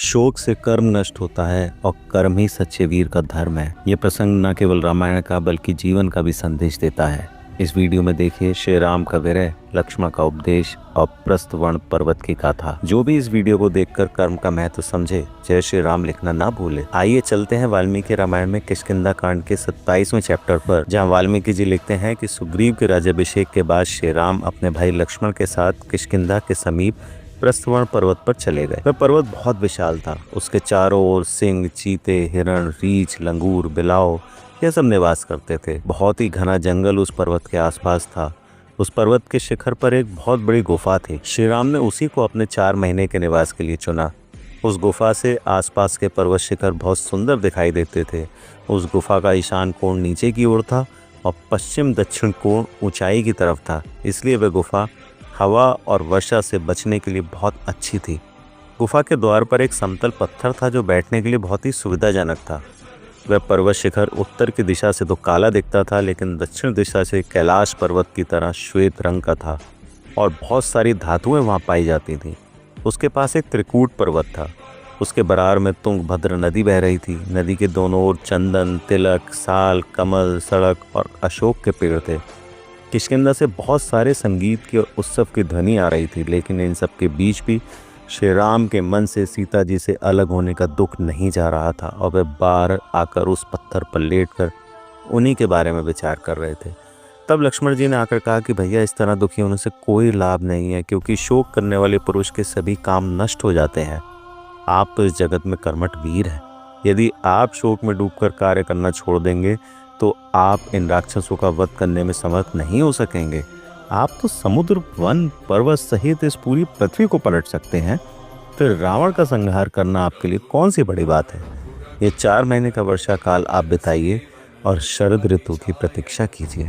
शोक से कर्म नष्ट होता है और कर्म ही सच्चे वीर का धर्म है। ये प्रसंग न केवल रामायण का बल्कि जीवन का भी संदेश देता है। इस वीडियो में देखिए श्री राम का विरह, लक्ष्मण का उपदेश और प्रस्थवर्ण पर्वत की गाथा। जो भी इस वीडियो को देखकर कर्म का महत्व समझे, जय श्री राम लिखना ना भूले। आइए चलते हैं वाल्मीकि रामायण में किष्किंधा कांड के 27वें चैप्टर पर, जहां वाल्मीकि जी लिखते हैं कि सुग्रीव के राज्याभिषेक के बाद श्री राम अपने भाई लक्ष्मण के साथ किष्किंधा के समीप प्रस्थवर्ण पर्वत पर चले गए। वह पर्वत बहुत विशाल था। उसके चारों ओर सिंह, चीते, हिरण, रीछ, लंगूर, बिलाव यह सब निवास करते थे। बहुत ही घना जंगल उस पर्वत के आसपास था। उस पर्वत के शिखर पर एक बहुत बड़ी गुफा थी। श्री राम ने उसी को अपने 4 महीने के निवास के लिए चुना। उस गुफा से आसपास के पर्वत शिखर बहुत सुंदर दिखाई देते थे। उस गुफा का ईशान कोण नीचे की ओर था और पश्चिम दक्षिण कोण ऊंचाई की तरफ था, इसलिए वह गुफा हवा और वर्षा से बचने के लिए बहुत अच्छी थी। गुफा के द्वार पर एक समतल पत्थर था जो बैठने के लिए बहुत ही सुविधाजनक था। वह पर्वत शिखर उत्तर की दिशा से तो काला दिखता था, लेकिन दक्षिण दिशा से कैलाश पर्वत की तरह श्वेत रंग का था और बहुत सारी धातुएं वहां पाई जाती थीं। उसके पास एक त्रिकूट पर्वत था। उसके बराबर में तुंगभद्र नदी बह रही थी। नदी के दोनों ओर चंदन, तिलक, साल, कमल, सड़क और अशोक के पेड़ थे। किष्किंधा से बहुत सारे संगीत की और उत्सव की ध्वनि आ रही थी, लेकिन इन सब के बीच भी श्री राम के मन से सीता जी से अलग होने का दुख नहीं जा रहा था और वे बाहर आकर उस पत्थर पर लेटकर उन्हीं के बारे में विचार कर रहे थे। तब लक्ष्मण जी ने आकर कहा कि भैया, इस तरह दुखी होने से कोई लाभ नहीं है, क्योंकि शोक करने वाले पुरुष के सभी काम नष्ट हो जाते हैं। आप तो इस जगत में कर्मठ वीर हैं। यदि आप शोक में डूबकर कार्य करना छोड़ देंगे तो आप इन राक्षसों का वध करने में समर्थ नहीं हो सकेंगे। आप तो समुद्र, वन, पर्वत सहित इस पूरी पृथ्वी को पलट सकते हैं। फिर रावण का संहार करना आपके लिए कौन सी बड़ी बात है। ये 4 महीने का वर्षा काल आप बिताइए और शरद ऋतु की प्रतीक्षा कीजिए।